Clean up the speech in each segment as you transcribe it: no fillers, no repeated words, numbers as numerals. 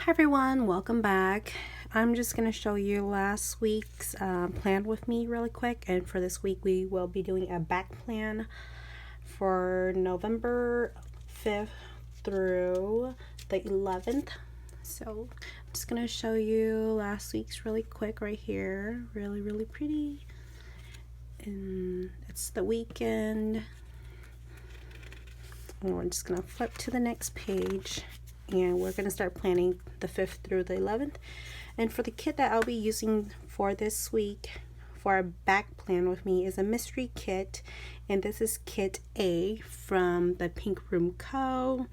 Hi everyone, welcome back. I'm just going to show you last week's plan with me really quick, and for this week we will be doing a back plan for November 5th through the 11th. So I'm just going to show you last week's really quick right here. Really pretty. And it's the weekend. And we're just going to flip to the next page. And we're going to start planning the 5th through the 11th. And for the kit that I'll be using for this week for a back plan with me is a mystery kit. And this is kit A from the Pink Room Co.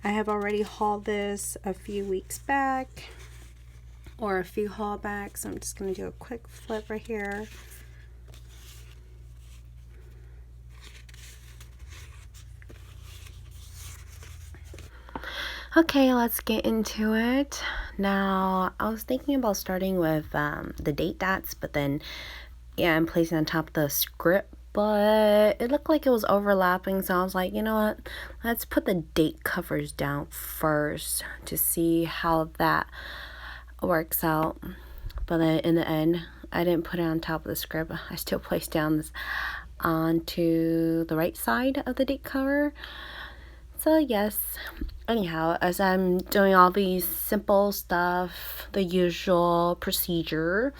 I have already hauled this a few weeks back, or a few haul backs. So I'm just going to do a quick flip right here. Okay, let's get into it. Now, I was thinking about starting with the date dots, but then, I'm placing on top of the script, but it looked like it was overlapping, so I was like, you know what, let's put the date covers down first to see how that works out. But then in the end, I didn't put it on top of the script. I still placed down this onto the right side of the date cover. So yes, anyhow, as I'm doing all these simple stuff, the usual procedure,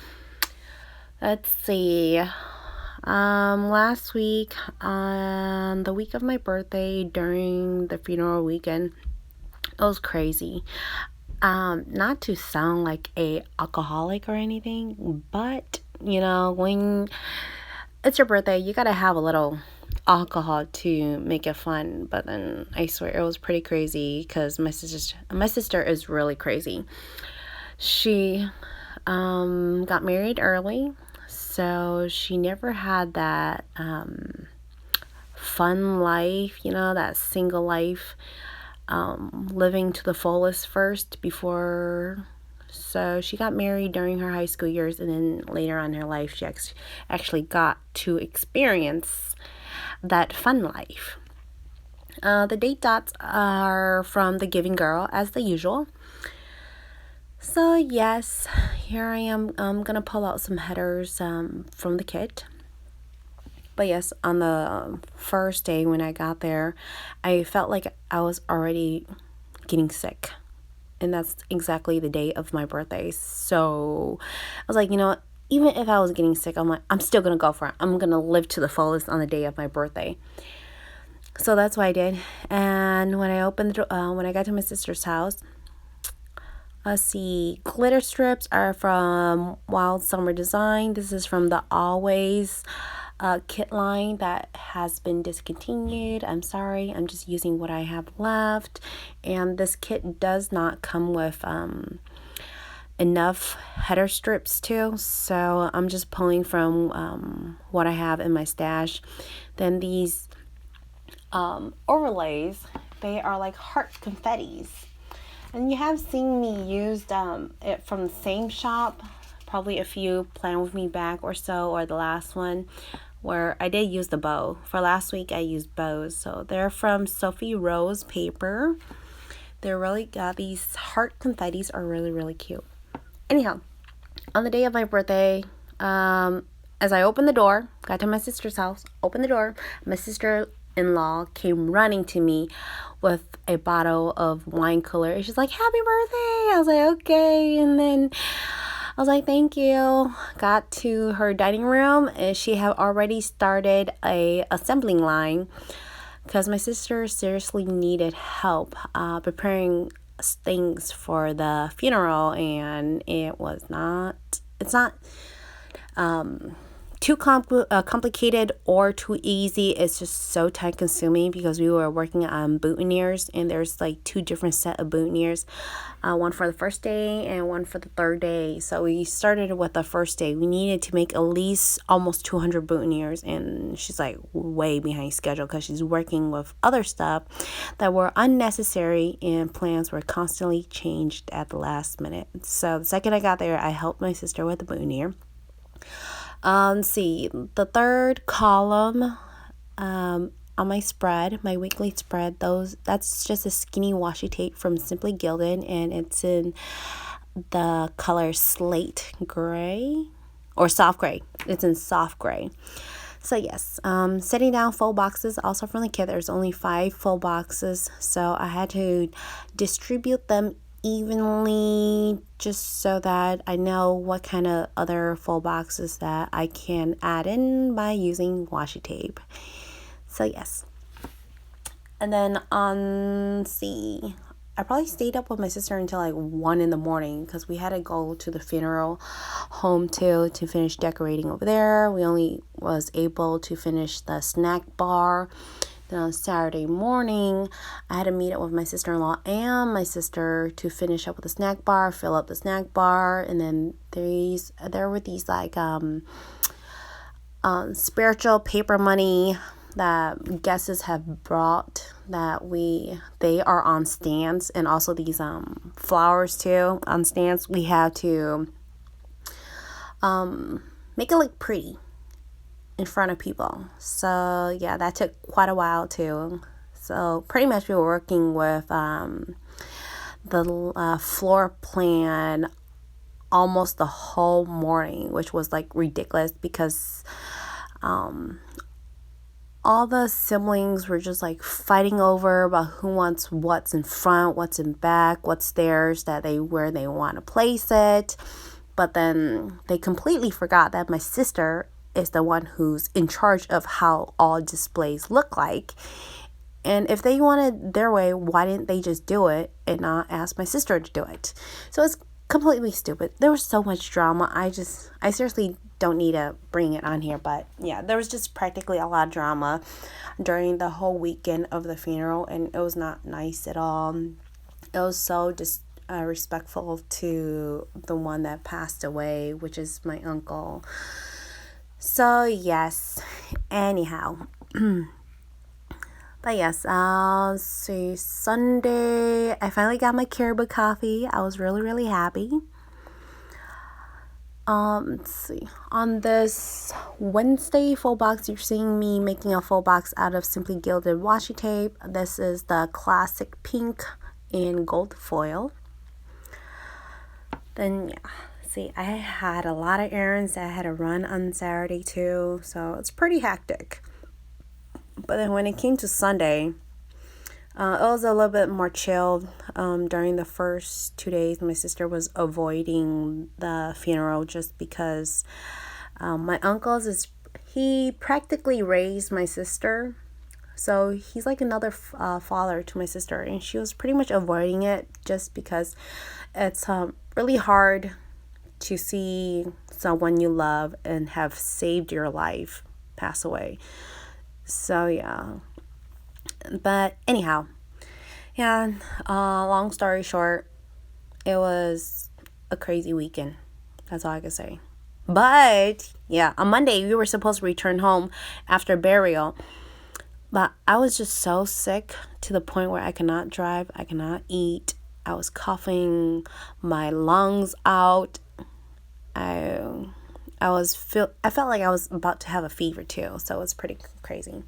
let's see, last week, on the week of my birthday, during the funeral weekend, it was crazy. Not to sound like a alcoholic or anything, but, when it's your birthday, you gotta have a little alcohol to make it fun. But then I swear it was pretty crazy because my sister is really crazy. She got married early, so she never had that fun life, that single life, living to the fullest first before. So she got married during her high school years, and then later on in her life she actually got to experience that fun life. The date dots are from the Giving Girl, as the usual. So yes, here I am. I'm gonna pull out some headers from the kit. But yes, on the first day when I got there, I felt like I was already getting sick. And that's exactly the day of my birthday. So I was like, even if I was getting sick, I'm like, I'm still going to go for it. I'm going to live to the fullest on the day of my birthday. So that's what I did. And when I when I got to my sister's house, let's see, glitter strips are from Wild Summer Design. This is from the Always kit line that has been discontinued. I'm sorry, I'm just using what I have left. And this kit does not come with enough header strips too, so I'm just pulling from what I have in my stash. Then these overlays, they are like heart confettis, and you have seen me use it from the same shop, probably a few Plan With Me back or so, or the last one where I did use the bow. For last week I used bows. So they're from Sophie Rose paper. They're really these heart confettis are really cute. Anyhow, on the day of my birthday, as I opened the door, got to my sister's house, opened the door, my sister-in-law came running to me with a bottle of wine cooler. And she's like, "Happy birthday!" I was like, "Okay." And then I was like, "Thank you." Got to her dining room, and she had already started a assembling line because my sister seriously needed help preparing things for the funeral, and it's not too complicated or too easy. It's just so time consuming because we were working on boutonnieres, and there's like two different set of boutonnieres, one for the first day and one for the third day. So we started with the first day. We needed to make at least almost 200 boutonnieres, and she's like way behind schedule because she's working with other stuff that were unnecessary, and plans were constantly changed at the last minute. So the second I got there, I helped my sister with the boutonniere. See, the third column on my spread, my weekly spread. That's just a skinny washi tape from Simply Gilded, and it's in the color slate gray or soft gray. It's in soft gray. So yes, setting down full boxes also from the kit. There's only 5 full boxes, so I had to distribute them evenly just so that I know what kind of other full boxes that I can add in by using washi tape. So yes. And then I probably stayed up with my sister until like 1 in the morning because we had to go to the funeral home to finish decorating over there. We only was able to finish the snack bar. Then on Saturday morning, I had to meet up with my sister-in-law and my sister to finish up with the snack bar, fill up the snack bar, and then there were these like spiritual paper money that guests have brought that they are on stands, and also these flowers too on stands. We have to make it look pretty in front of people. So yeah, that took quite a while too. So pretty much we were working with the floor plan almost the whole morning, which was like ridiculous because all the siblings were just like fighting over about who wants what's in front, what's in back, what's theirs, where they want to place it. But then they completely forgot that my sister is the one who's in charge of how all displays look like. And if they wanted their way, why didn't they just do it and not ask my sister to do it? So it's completely stupid. There was so much drama. I seriously don't need to bring it on here, but yeah, there was just practically a lot of drama during the whole weekend of the funeral, and it was not nice at all. It was so respectful to the one that passed away, which is my uncle. So yes, anyhow. But yes, let's see, Sunday, I finally got my Caribou coffee. I was really, really happy. Let's see, on this Wednesday full box, you're seeing me making a full box out of Simply Gilded washi tape. This is the classic pink in gold foil. Then yeah, see, I had a lot of errands that I had to run on Saturday too, so it's pretty hectic. But then when it came to Sunday, it was a little bit more chilled. During the first 2 days, my sister was avoiding the funeral just because my uncle's he practically raised my sister. So he's like another father to my sister. And she was pretty much avoiding it just because it's really hard to see someone you love and have saved your life pass away. So yeah. But anyhow, yeah, long story short, it was a crazy weekend. That's all I can say. But yeah, on Monday we were supposed to return home after burial, but I was just so sick to the point where I cannot drive, I cannot eat. I was coughing my lungs out. I felt like I was about to have a fever too, so it's pretty crazy.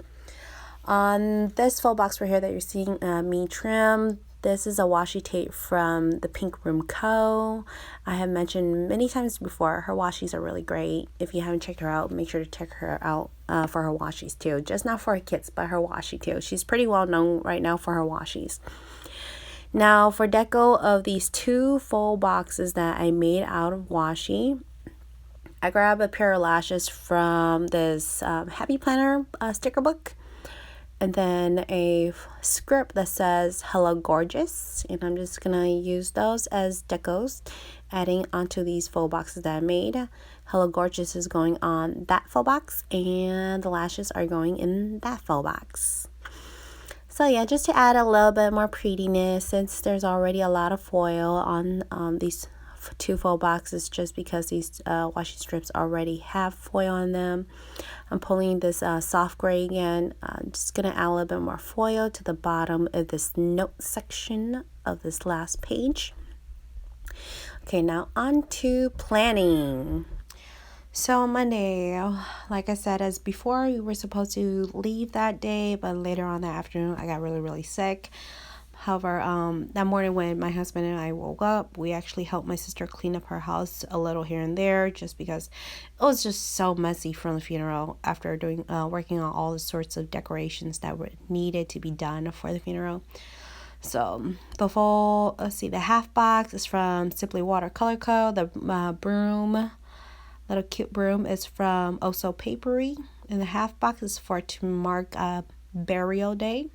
On this full box right here that you're seeing me trim, this is a washi tape from the Pink Room Co. I have mentioned many times before, her washies are really great. If you haven't checked her out, make sure to check her out for her washies too. Just not for her kits, but her washi too. She's pretty well known right now for her washies. Now for deco of these 2 full boxes that I made out of washi, I grabbed a pair of lashes from this Happy Planner sticker book. And then a script that says Hello Gorgeous, and I'm just gonna use those as decos, adding onto these full boxes that I made. Hello Gorgeous is going on that full box, and the lashes are going in that full box. So yeah, just to add a little bit more prettiness, since there's already a lot of foil on these 2 full boxes, just because these washi strips already have foil on them. I'm pulling this soft gray again. I'm just going to add a little bit more foil to the bottom of this note section of this last page. Okay, now on to planning. So on Monday, like I said, as before, we were supposed to leave that day, but later on that afternoon, I got really, really sick. However, that morning when my husband and I woke up, we actually helped my sister clean up her house a little here and there, just because it was just so messy from the funeral after doing working on all the sorts of decorations that were needed to be done for the funeral. So the half box is from Simply Watercolor Co. The broom, little cute broom, is from XOXO Papery, and the half box is to mark burial day.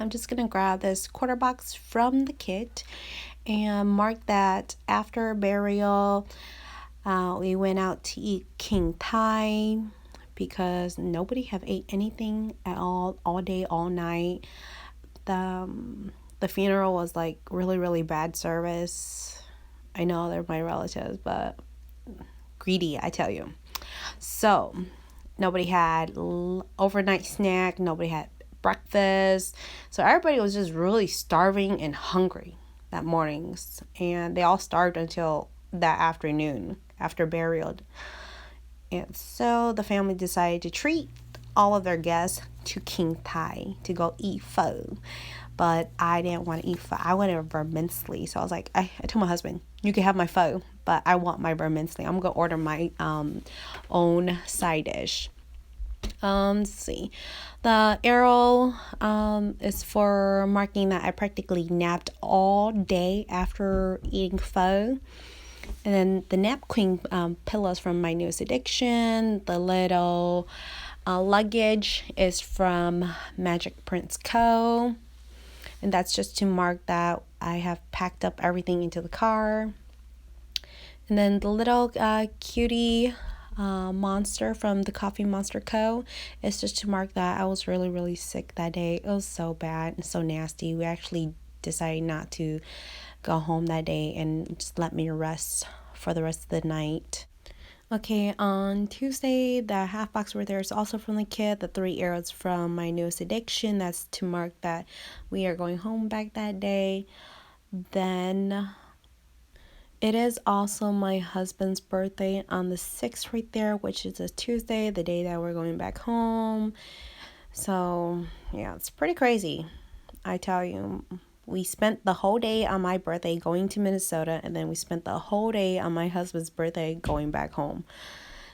I'm just gonna grab this quarter box from the kit and mark that after burial. We went out to eat king thai because nobody have ate anything at all day, all night. The funeral was like really, really bad service. I know they're my relatives, but greedy, I tell you. So nobody had overnight snack. Nobody had breakfast. So everybody was just really starving and hungry that mornings. And they all starved until that afternoon after burial. And so the family decided to treat all of their guests to king thai to go eat pho. But I didn't want to eat pho. I wanted vermicelli. So I was like, I told my husband, you can have my pho, but I want my vermicelli. I'm going to order my own side dish. Let's see. The arrow is for marking that I practically napped all day after eating pho. And then the nap queen pillows from my newest addiction. The little luggage is from Magic Prince Co. And that's just to mark that I have packed up everything into the car. And then the little cutie monster from the Coffee Monster Co. is just to mark that I was really, really sick that day. It was so bad and so nasty. We actually decided not to go home that day and just let me rest for the rest of the night. Okay, on Tuesday, the half box right there is also from the kit. The 3 arrows from my newest addiction. That's to mark that we are going home back that day. Then it is also my husband's birthday on the 6th right there, which is a Tuesday, the day that we're going back home. So, yeah, it's pretty crazy. I tell you, we spent the whole day on my birthday going to Minnesota, and then we spent the whole day on my husband's birthday going back home.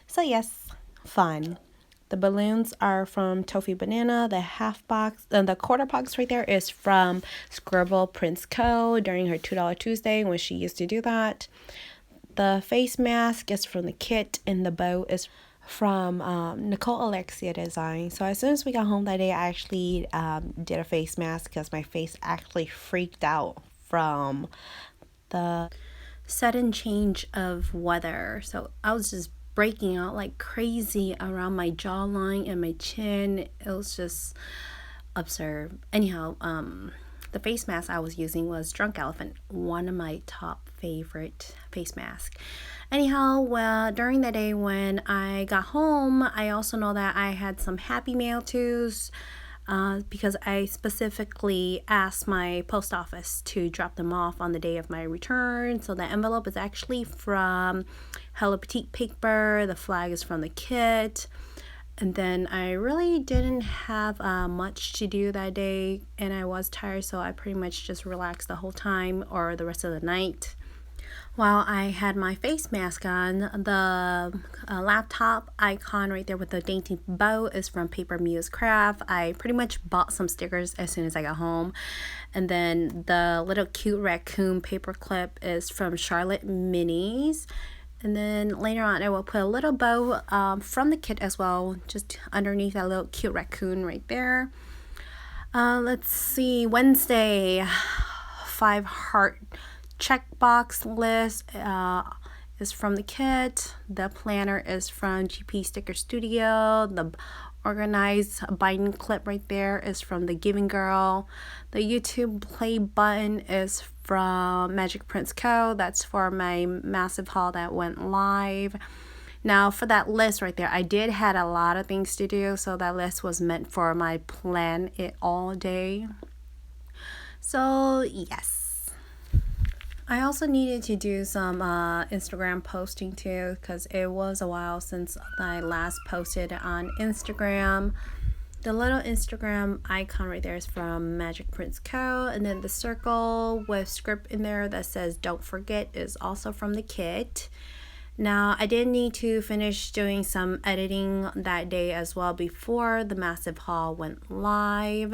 So, yes, fun. The balloons are from Toffee Banana. The half box, the quarter box right there is from Scribble Prince Co. during her $2 Tuesday when she used to do that. The face mask is from the kit, and the bow is from Nicole Alexia Design. So as soon as we got home that day, I actually did a face mask because my face actually freaked out from the sudden change of weather. So I was just breaking out like crazy around my jawline and my chin. It was just absurd. Anyhow, the face mask I was using was Drunk Elephant, one of my top favorite face masks. Anyhow, well, during the day when I got home, I also know that I had some Happy Mail twos because I specifically asked my post office to drop them off on the day of my return. So the envelope is actually from Hello Petite Paper. The flag is from the kit. And then I really didn't have much to do that day, and I was tired, so I pretty much just relaxed the whole time or the rest of the night. While I had my face mask on, the laptop icon right there with the dainty bow is from Paper Muse Craft. I pretty much bought some stickers as soon as I got home. And then the little cute raccoon paper clip is from Charlotte Minis. And then later on, I will put a little bow from the kit as well, just underneath that little cute raccoon right there. Let's see, Wednesday, 5 heart checkbox list is from the kit. The planner is from GP Sticker Studio. The organized binding clip right there is from the Giving Girl. The YouTube play button is from Magic Prince Co. That's for my massive haul that went live. Now for that list right there, I did had a lot of things to do, so that list was meant for my plan it all day. So yes. I also needed to do some Instagram posting too, because it was a while since I last posted on Instagram. The little Instagram icon right there is from Magic Prince Co. And then the circle with script in there that says "Don't forget" is also from the kit. Now, I did need to finish doing some editing that day as well before the massive haul went live.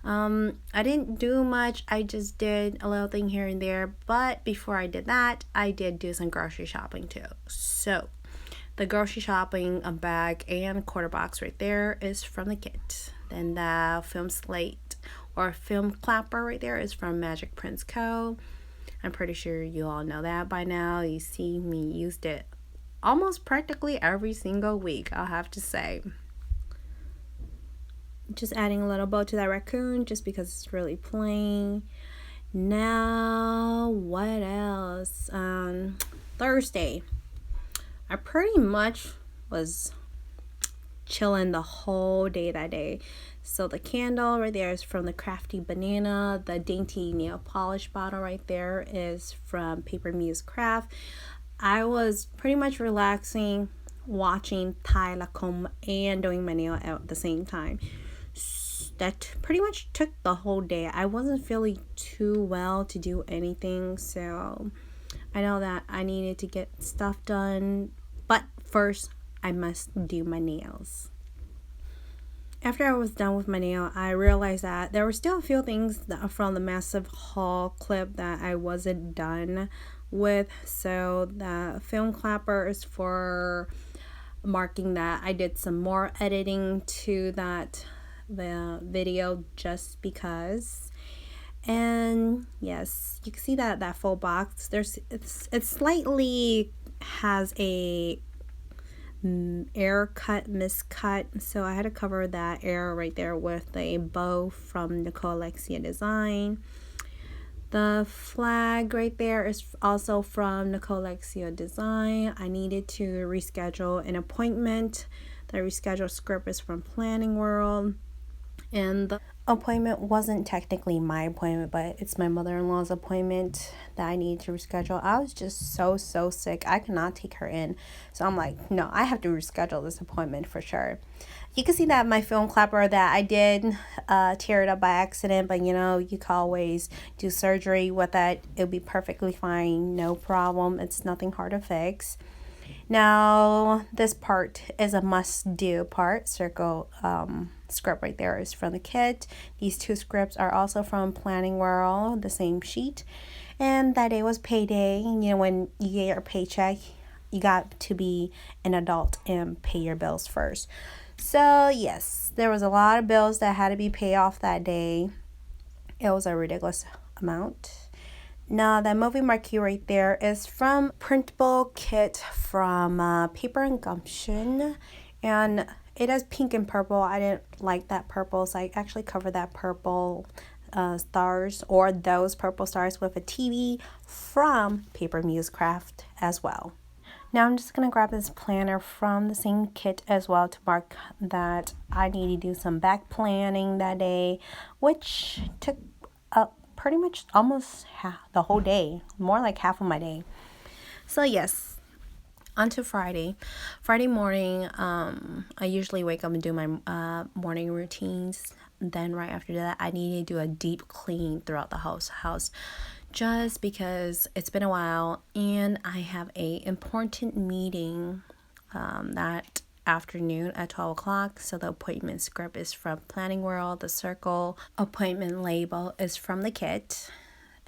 I didn't do much. I just did a little thing here and there. But before I did that, I did do some grocery shopping too. So, the grocery shopping bag and quarter box right there is from the kit. Then the film slate or film clapper right there is from Magic Prince Co. I'm pretty sure you all know that by now. You see me used it almost practically every single week, I'll have to say. Just adding a little bow to that raccoon just because it's really plain. Now, what else? Thursday. I pretty much was chilling the whole day that day. So the candle right there is from the Crafty Banana. The dainty nail polish bottle right there is from Pengems Craft. I was pretty much relaxing, watching Thai Lacombe and doing my nail at the same time. That pretty much took the whole day. I wasn't feeling too well to do anything, so I know that I needed to get stuff done, but first I must do my nails. After I was done with my nail, I realized that there were still a few things from the massive haul clip that I wasn't done with. So the film clapper is for marking that I did some more editing to the video just because. And yes, you can see that full box. It slightly has a air cut miscut, so I had to cover that air right there with a bow from XOXO design. The flag right there is also from XOXO design. I needed to reschedule an appointment. The rescheduled script is from Planning World, and the appointment wasn't technically my appointment, but it's my mother-in-law's appointment that I need to reschedule. I was just so sick. I cannot take her in. So I'm like, no, I have to reschedule this appointment for sure. You can see that my film clapper that I did tear it up by accident, but you know, you can always do surgery with that. It'll be perfectly fine, no problem. It's nothing hard to fix. Now, this part is a must-do part. Circle script right there is from the kit. These two scripts are also from Planning World, the same sheet. And that day was payday. You know, when you get your paycheck, you got to be an adult and pay your bills first. So, yes, there was a lot of bills that had to be paid off that day. It was a ridiculous amount. Now, that movie marquee right there is from Printable Kit from Paper and Gumption. And it has pink and purple. I didn't like that purple, so I actually covered that purple stars, or those purple stars, with a TV from Pengems Craft as well. Now I'm just going to grab this planner from the same kit as well to mark that I need to do some back planning that day, which took up pretty much almost the whole day, more like half of my day. So yes, on to Friday. Friday morning, I usually wake up and do my morning routines. Then right after that, I need to do a deep clean throughout the house. Just because it's been a while and I have a important meeting that afternoon at 12 o'clock. So the appointment script is from Planning World. The circle appointment label is from the kit.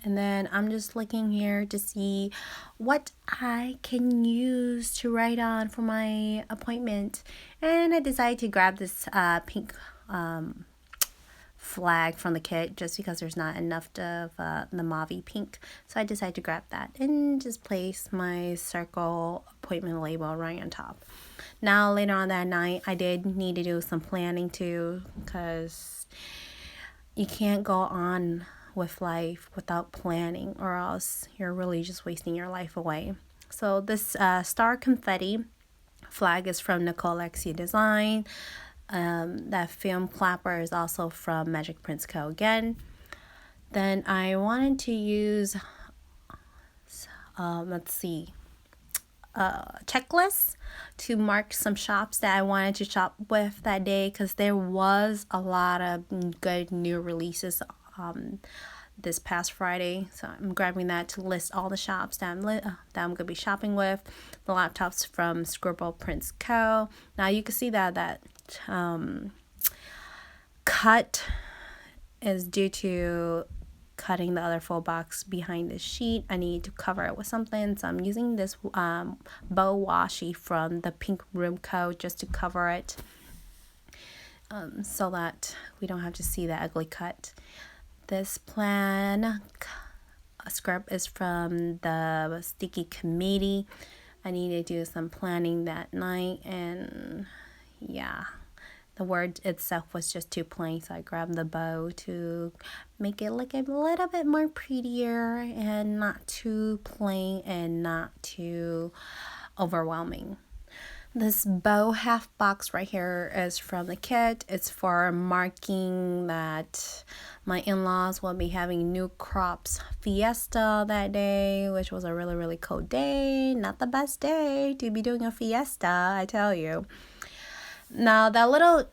And then I'm just looking here to see what I can use to write on for my appointment. And I decided to grab this pink flag from the kit just because there's not enough of the mauve pink. So I decided to grab that and just place my circle appointment label right on top. Now later on that night, I did need to do some planning too, because you can't go on with life without planning, or else you're really just wasting your life away. So this star confetti flag is from XOXO design. That film clapper is also from Magic Prince Co. again. Then I wanted to use let's see, checklist to mark some shops that I wanted to shop with that day, because there was a lot of good new releases this past Friday. So I'm grabbing that to list all the shops that I'm going to be shopping with. The laptops from Scribble Prints Co. Now you can see that cut is due to cutting the other full box behind the sheet. I need to cover it with something, so I'm using this bow washi from the Pink Room Co. just to cover it, so that we don't have to see the ugly cut. This plan script is from the Sticky Committee. I need to do some planning that night, and yeah, the word itself was just too plain, so I grabbed the bow to make it look a little bit more prettier and not too plain and not too overwhelming. This bow half box right here is from the kit. It's for marking that my in-laws will be having new crops fiesta that day, which was a really, really cold day. Not the best day to be doing a fiesta, I tell you. Now, that little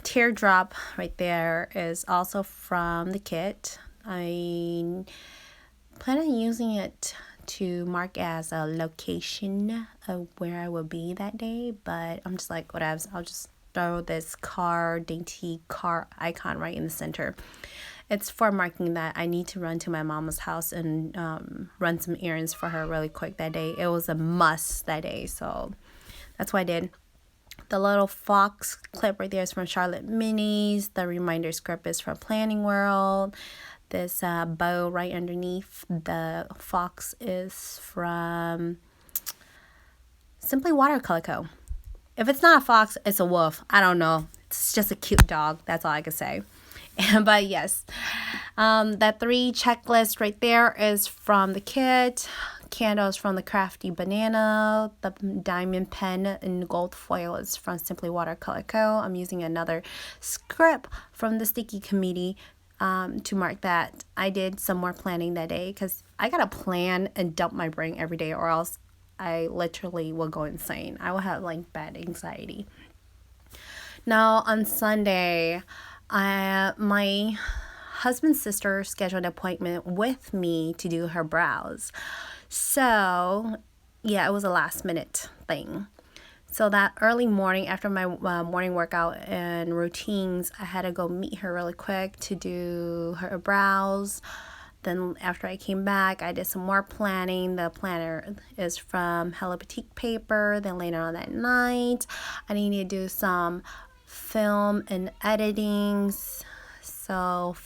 teardrop right there is also from the kit. I plan on using it to mark as a location of where I will be that day, but I'm just like, whatever, I'll just throw this dainty car icon right in the center. It's for marking that I need to run to my mama's house and run some errands for her really quick that day. It was a must that day, so that's what I did. The little fox clip right there is from Charlotte Minis. The reminder script is from Planning World. This bow right underneath the fox is from Simply Watercolor Co. If it's not a fox, it's a wolf. I don't know. It's just a cute dog. That's all I can say. But yes, that 3 checklist right there is from the kit. Candles from the Crafty Banana. The diamond pen in gold foil is from Simply Watercolor Co. I'm using another script from the Sticky Committee to mark that I did some more planning that day, because I gotta plan and dump my brain every day, or else I literally will go insane. I will have like bad anxiety. Now on Sunday, my husband's sister scheduled an appointment with me to do her brows. So yeah, it was a last minute thing. So that early morning, after my morning workout and routines, I had to go meet her really quick to do her brows. Then after I came back, I did some more planning. The planner is from Hello Boutique paper. Then later on that night, I needed to do some film and editing. So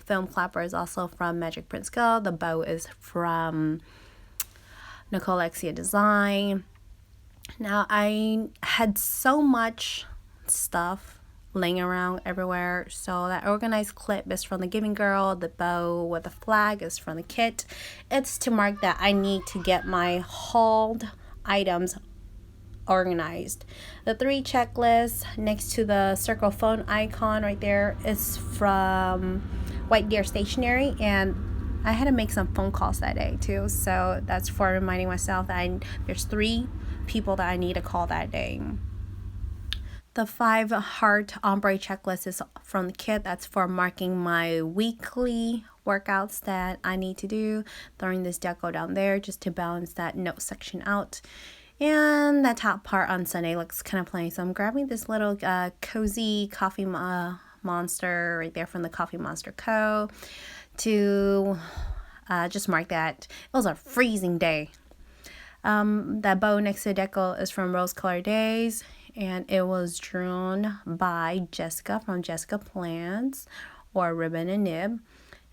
film clapper is also from Magic Prince Co. The bow is from Nicole Alexia Design. Now, I had so much stuff laying around everywhere, so that organized clip is from the Giving Girl. The bow with the flag is from the kit. It's to mark that I need to get my hauled items organized. The 3 checklists next to the circle phone icon right there is from White Gear Stationery, and I had to make some phone calls that day too, so that's for reminding myself that there's 3 people that I need to call that day. The 5 heart ombre checklist is from the kit. That's for marking my weekly workouts that I need to do. Throwing this deco down there just to balance that note section out. And that top part on Sunday looks kind of plain, so I'm grabbing this little cozy coffee monster right there from the Coffee Monster Co. to just mark that it was a freezing day. That bow next to the deco is from Rose Color Days, and it was drawn by Jessica from Jessica Plans, or Ribbon and Nib.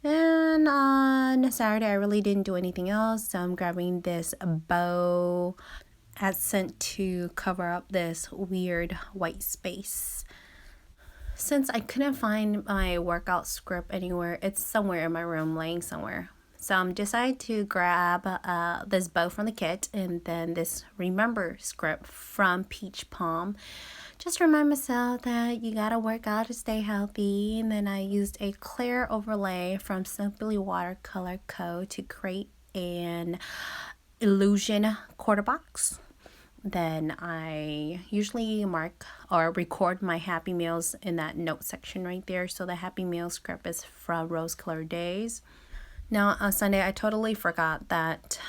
And on Saturday, I really didn't do anything else, so I'm grabbing this bow accent to cover up this weird white space. Since I couldn't find my workout script anywhere, it's somewhere in my room, laying somewhere. So I decided to grab this bow from the kit, and then this remember script from Peach Palm. Just remind myself that you gotta work out to stay healthy. And then I used a clear overlay from Simply Watercolor Co. to create an illusion quarter box. Then I usually mark or record my Happy Meals in that note section right there. So the Happy Meal script is from Rose Colored Days. Now on Sunday, I totally forgot that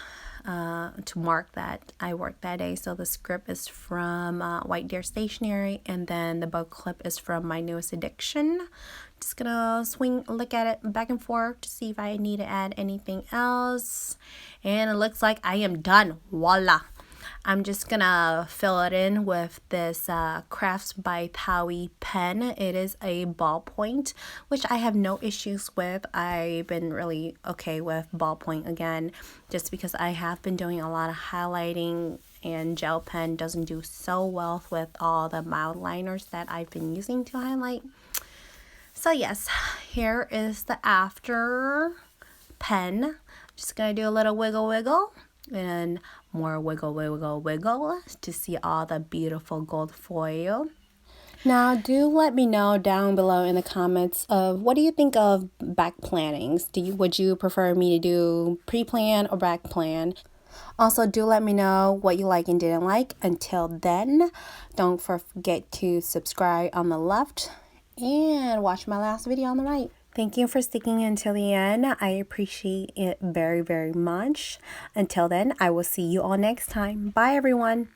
to mark that I worked that day. So the script is from White Deer Stationery, and then the book clip is from My Newest Addiction. Just gonna look at it back and forth to see if I need to add anything else. And it looks like I am done. Voila! I'm just gonna fill it in with this Crafts by Towie pen. It is a ballpoint, which I have no issues with. I've been really okay with ballpoint again, just because I have been doing a lot of highlighting, and gel pen doesn't do so well with all the mild liners that I've been using to highlight. So yes, here is the after pen. Just gonna do a little wiggle wiggle and more wiggle wiggle wiggle to see all the beautiful gold foil. Now do let me know down below in the comments of what do you think of back plannings. Would you prefer me to do pre-plan or back plan? Also, do let me know what you like and didn't like. Until then, don't forget to subscribe on the left and watch my last video on the right. Thank you for sticking until the end. I appreciate it very, very much. Until then, I will see you all next time. Bye, everyone.